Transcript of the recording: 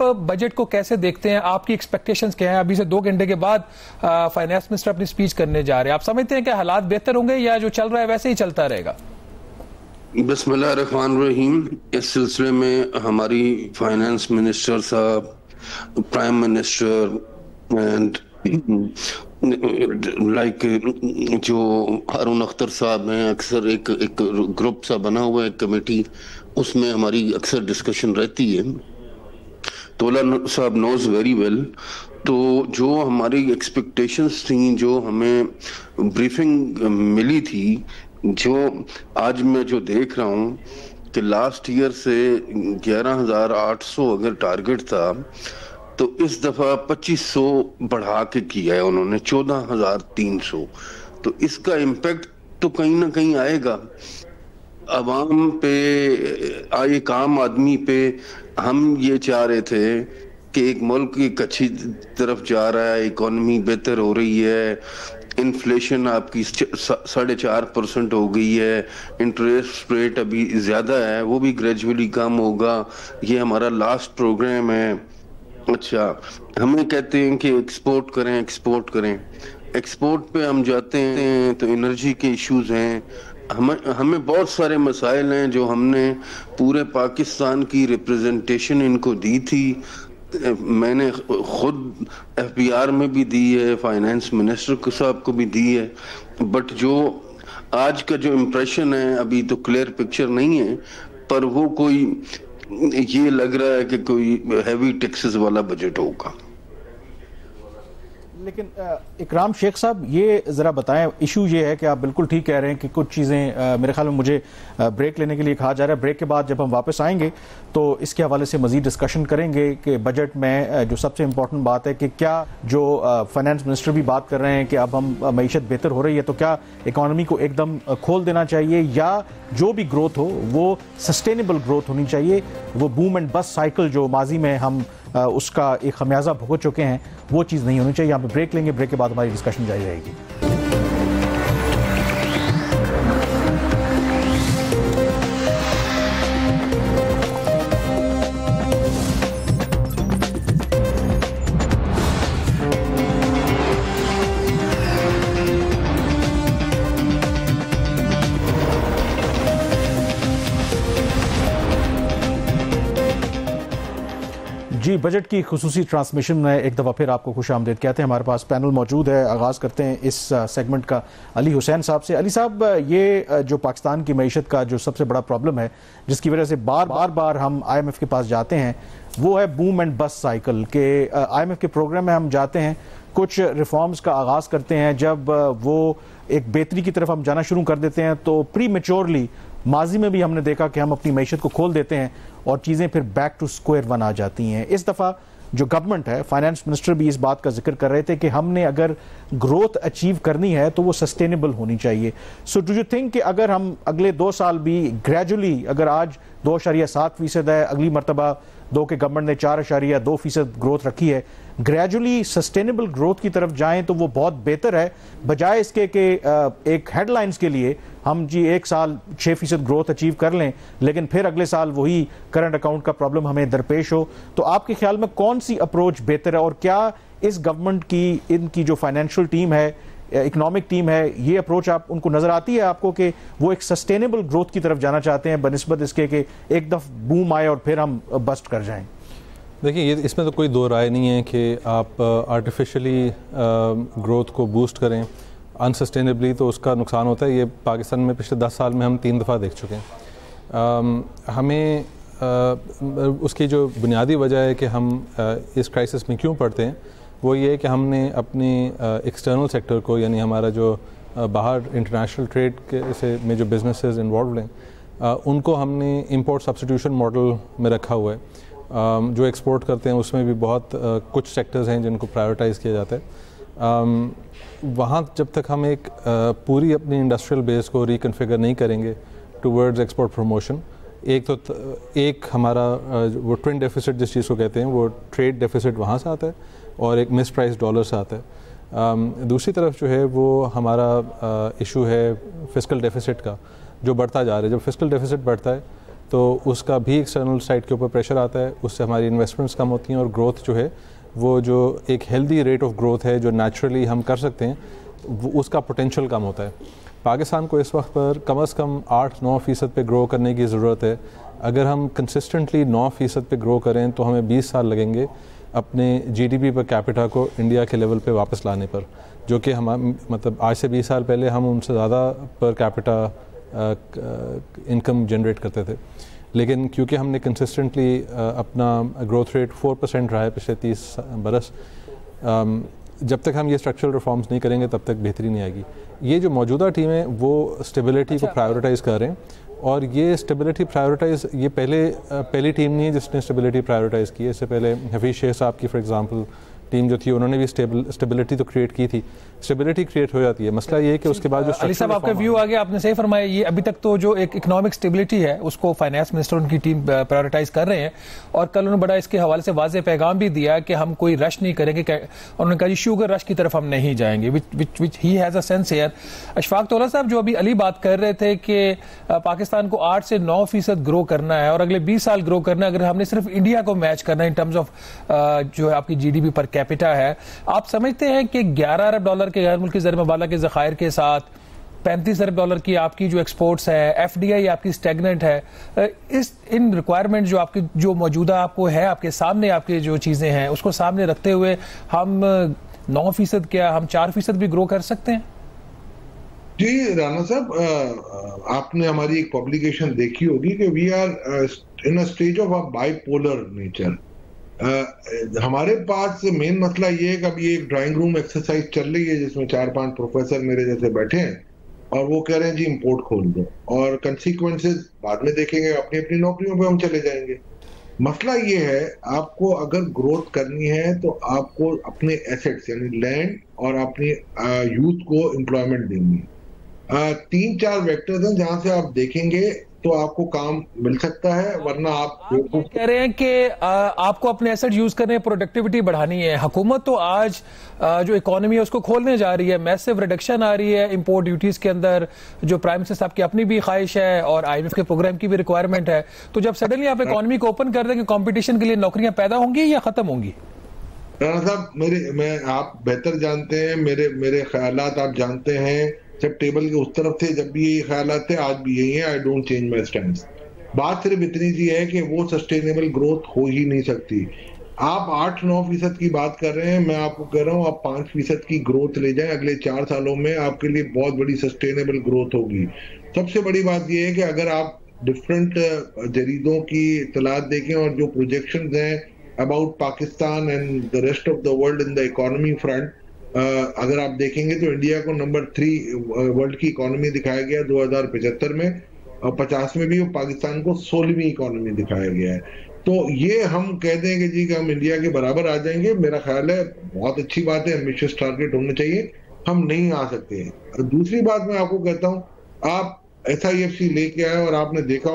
Budget को कैसे देखते हैं? आपकी एक्सपेक्टेशंस क्या हैं? अभी से 2 घंटे के बाद फाइनेंस मिनिस्टर अपनी स्पीच करने जा रहे हैं। आप समझते हैं कि हालात बेहतर होंगे या जो चल रहा है वैसे ही चलता रहेगा? बिस्मिल्लाहिर्रहमानिर्रहीम। इस सिलसिले में हमारी फाइनेंस मिनिस्टर साहब, प्राइम मिनिस्टर एंड जो हारून अख्तर साहब हैं, अक्सर एक ग्रुप सा बना हुआ है, कमेटी, उसमें हमारी अक्सर डिस्कशन रहती है। तोला साहब नोज वेरी वेल। तो जो हमारी एक्सपेक्टेशंस थी, जो हमें ब्रीफिंग मिली थी, जो आज मैं जो देख रहा हूँ कि लास्ट ईयर से 11,800 अगर टारगेट था तो इस दफा 2500 बढ़ा के किया है उन्होंने, 14,300। तो इसका इम्पैक्ट तो कहीं ना कहीं आएगा अवाम पे, एक आम आदमी पे। हम ये चाह रहे थे कि एक मुल्क एक अच्छी तरफ जा रहा है, इकोनॉमी बेहतर हो रही है, इन्फ्लेशन आपकी 4.5% हो गई है, इंटरेस्ट रेट अभी ज्यादा है, वो भी ग्रेजुअली कम होगा, ये हमारा लास्ट प्रोग्राम है। अच्छा, हमें कहते हैं कि एक्सपोर्ट करें, एक्सपोर्ट करें। एक्सपोर्ट पे हम जाते हैं तो एनर्जी के इश्यूज हैं, हमें बहुत सारे मसाइल हैं जो हमने पूरे पाकिस्तान की रिप्रेजेंटेशन इनको दी थी। मैंने खुद FBR में भी दी है, फाइनेंस मिनिस्टर को साहब को भी दी है। बट जो आज का जो इम्प्रेशन है, अभी तो क्लियर पिक्चर नहीं है, पर वो कोई ये लग रहा है कि कोई हैवी टैक्सेस वाला बजट होगा। लेकिन इकराम शेख साहब, ये ज़रा बताएं, इशू ये है कि आप बिल्कुल ठीक कह रहे हैं कि कुछ चीज़ें, मेरे ख्याल में मुझे ब्रेक लेने के लिए कहा जा रहा है। ब्रेक के बाद जब हम वापस आएंगे तो इसके हवाले से मज़ीद डिस्कशन करेंगे कि बजट में जो सबसे इम्पोर्टेंट बात है कि क्या जो फाइनेंस मिनिस्टर भी बात कर रहे हैं कि अब हम मीशत बेहतर हो रही है, तो क्या इकॉनमी को एकदम खोल देना चाहिए या जो भी ग्रोथ हो वो सस्टेनेबल ग्रोथ होनी चाहिए, वो बूम एंड बस्ट साइकिल जो माजी में हम उसका एक खमियाजा भुगत चुके हैं, वो चीज़ नहीं होनी चाहिए। यहाँ पे ब्रेक लेंगे, ब्रेक के बाद हमारी डिस्कशन जारी रहेगी। जी, बजट की खुसूसी ट्रांसमिशन में एक दफ़ा फिर आपको खुश आमदीद कहते हैं। हमारे पास पैनल मौजूद है। आगाज़ करते हैं इस सेगमेंट का अली हुसैन साहब से। अली साहब, ये जो पाकिस्तान की मईशत का जो सबसे बड़ा प्रॉब्लम है, जिसकी वजह से बार बार हम IMF के पास जाते हैं, वो है बूम एंड बस्ट साइकिल के। IMF के प्रोग्राम में हम जाते हैं, कुछ रिफॉर्म्स का आगाज़ करते हैं, जब वो एक बेहतरी की तरफ हम जाना शुरू कर देते हैं तो प्री मेच्योरली माजी में भी हमने देखा कि हम अपनी मईशत को खोल देते हैं और चीज़ें फिर बैक टू स्क्वायर वन आ जाती हैं। इस दफ़ा जो गवर्नमेंट है, फाइनेंस मिनिस्टर भी इस बात का जिक्र कर रहे थे कि हमने अगर ग्रोथ अचीव करनी है तो वो सस्टेनेबल होनी चाहिए। सो डू यू थिंक कि अगर हम अगले 2 साल भी ग्रेजुअली, अगर आज 2.7% है, अगली मरतबा 2 के गवर्नमेंट ने 4.2% ग्रोथ रखी है, ग्रेजुअली सस्टेनेबल ग्रोथ की तरफ जाएं तो वो बहुत बेहतर है, बजाय इसके कि एक हेडलाइंस के लिए हम जी 1 साल 6% ग्रोथ अचीव कर लें लेकिन फिर अगले साल वही करंट अकाउंट का प्रॉब्लम हमें दरपेश हो। तो आपके ख्याल में कौन सी अप्रोच बेहतर है, और क्या इस गवर्नमेंट की, इनकी जो फाइनेंशियल टीम है, इकोनॉमिक टीम है, ये अप्रोच आप उनको नजर आती है आपको कि वो एक सस्टेनेबल ग्रोथ की तरफ जाना चाहते हैं बनिस्बत इसके कि एक दफ़ा बूम आए और फिर हम बस्ट कर जाएं? देखिए, ये इसमें तो कोई दो राय नहीं है कि आप आर्टिफिशियली ग्रोथ को बूस्ट करें अनसस्टेनेबली, तो उसका नुकसान होता है। ये पाकिस्तान में पिछले 10 साल में हम 3 दफ़ा देख चुके हैं। हमें उसकी जो बुनियादी वजह है कि हम इस क्राइसिस में क्यों पड़ते हैं, वो ये है कि हमने अपनी एक्सटर्नल सेक्टर को, यानी हमारा जो बाहर इंटरनेशनल ट्रेड के से में जो बिजनेसेस इन्वॉल्व हैं, उनको हमने इंपोर्ट सब्स्टिट्यूशन मॉडल में रखा हुआ है। जो एक्सपोर्ट करते हैं उसमें भी बहुत कुछ सेक्टर्स हैं जिनको प्रायोरिटाइज़ किया जाता है। वहाँ जब तक हम एक पूरी अपनी इंडस्ट्रियल बेस को रिकन्फिगर नहीं करेंगे टूवर्ड्स एक्सपोर्ट प्रमोशन, एक हमारा वो ट्विन डेफिसिट जिस चीज़ को कहते हैं, वो ट्रेड डेफिसिट वहाँ से आता है और एक मिस प्राइस डॉलर से आता है। दूसरी तरफ जो है वो हमारा इशू है फिस्कल डेफिसिट का, जो बढ़ता जा रहा है। जब फिस्कल डेफिसिट बढ़ता है तो उसका भी एक्सटर्नल साइड के ऊपर प्रेशर आता है, उससे हमारी इन्वेस्टमेंट्स कम होती हैं और ग्रोथ जो है वो जो एक हेल्दी रेट ऑफ ग्रोथ है जो नेचुरली हम कर सकते हैं वो उसका पोटेंशियल कम होता है। पाकिस्तान को इस वक्त पर कम से कम 8-9% पे ग्रो करने की ज़रूरत है। अगर हम कंसिस्टेंटली 9% पे ग्रो करें तो हमें 20 साल लगेंगे अपने जीडीपी पर कैपिटा को इंडिया के लेवल पे वापस लाने पर, जो कि हम मतलब आज से 20 साल पहले हम उनसे ज़्यादा पर कैपिटा इनकम जनरेट करते थे। लेकिन क्योंकि हमने कंसिस्टेंटली अपना ग्रोथ रेट 4% रहा है पिछले 30 बरस, जब तक हम ये स्ट्रक्चरल रिफॉर्म्स नहीं करेंगे तब तक बेहतरी नहीं आएगी। ये जो मौजूदा टीम है वो स्टेबिलिटी को प्रायोरिटाइज़ कर रहे हैं और ये स्टेबिलिटी प्रायोरिटाइज ये पहली टीम नहीं है जिसने स्टेबिलिटी प्रायोरिटाइज़ की है। इससे पहले हफीज़ शेख साहब की फॉर एग्जांपल टीम जो थी उन्होंने भी स्टेबिलिटी तो क्रिएट की थी, स्टेबिलिटी क्रिएट हो जाती है। मसला ये है कि उसके बाद जो अली साहब आपका व्यू आ गया, आपने सही फरमाया। ये अभी तक तो जो एक इकोनॉमिक स्टेबिलिटी है उसको फाइनेंस मिनिस्टर उनकी टीम प्रायोरिटाइज कर रहे हैं और कल उन्होंने बड़ा इसके हवाले से वाज़ेह पैगाम भी दिया कि हम कोई रश नहीं करेंगे। उन्होंने कहा शुगर रश की तरफ हम नहीं जाएंगे, which he has a sense here. Ashfaq Taula साहब जो अभी अली बात कर रहे थे कि पाकिस्तान को 8 से 9% ग्रो करना है और अगले 20 साल ग्रो करना है, अगर हमने सिर्फ इंडिया को मैच करना है इन टर्म्स ऑफ जो आपकी जीडीपी पर कैपिटा है, आप समझते हैं कि 11 अरब डॉलर के गैर मुल्की ज़र मुबाला के ज़खायर के साथ 35 अरब डॉलर की आपकी जो एक्सपोर्ट्स है, एफडीआई आपकी स्टैग्नेंट है, इन रिक्वायरमेंट जो आपकी जो मौजूदा आपको है आपके सामने, आपकी जो चीज़ें हैं उसको सामने रखते हुए हम 9% क्या हम 4% भी ग्रो कर सकते हैं? जी राना साहब, आपने हमारी एक पब्लिकेशन देखी होगी कि we are in a stage of a bipolar nature. हमारे पास मेन मसला ये है कि अभी एक ड्राइंग रूम एक्सरसाइज चल रही है जिसमें 4-5 प्रोफेसर मेरे जैसे बैठे हैं और वो कह रहे हैं जी इंपोर्ट खोल दो और कंसीक्वेंसेस बाद में देखेंगे, अपनी अपनी नौकरियों पे हम चले जाएंगे। मसला ये है आपको अगर ग्रोथ करनी है तो आपको अपने एसेट्स यानी लैंड और अपनी यूथ को एम्प्लॉयमेंट देनी है। 3-4 वेक्टर्स हैं जहां से आप देखेंगे तो आपको काम मिल सकता है, वरना आप कह रहे हैं कि आपको अपने एसेट यूज करने, प्रोडक्टिविटी बढ़ानी है। हुकूमत तो आज जो इकोनॉमी है उसको खोलने जा रही है, मैसिव रिडक्शन आ रही है इंपोर्ट ड्यूटीज के अंदर, जो प्राइम मिनिस्टर साहब की अपनी भी ख्वाहिश है और IMF के प्रोग्राम की भी रिक्वायरमेंट है। तो जब सडनली आप इकोनॉमी को ओपन कर देंगे, कंपटीशन के लिए नौकरियां पैदा होंगी या खत्म होंगी? राणा साहब, आप बेहतर जानते हैं, मेरे ख्यालात आप जानते हैं। जब टेबल के उस तरफ थे जब भी यही ख्यालात थे, आज भी यही है। I don't change my stand. बात सिर्फ इतनी सी है कि वो सस्टेनेबल ग्रोथ हो ही नहीं सकती। आप 8-9% की बात कर रहे हैं, मैं आपको कह रहा हूं आप 5% की ग्रोथ ले जाएं अगले 4 सालों में, आपके लिए बहुत बड़ी सस्टेनेबल ग्रोथ होगी। सबसे बड़ी बात यह है कि अगर आप डिफरेंट जरीदों की इतलात देखें और जो प्रोजेक्शंस हैं about Pakistan and the rest of the world in the economy front, अगर आप देखेंगे तो इंडिया को नंबर 3 वर्ल्ड की इकोनॉमी दिखाया गया 2075 में और 50 में भी पाकिस्तान को 16वीं इकोनॉमी दिखाया गया है। तो ये हम कह देंगे जी कि हम इंडिया के बराबर आ जाएंगे, मेरा ख्याल है बहुत अच्छी बात है, एम्बिशियस टारगेट होने चाहिए, हम नहीं आ सकते हैं। दूसरी बात मैं आपको कहता हूं, आप SIFC लेके आए और आपने देखा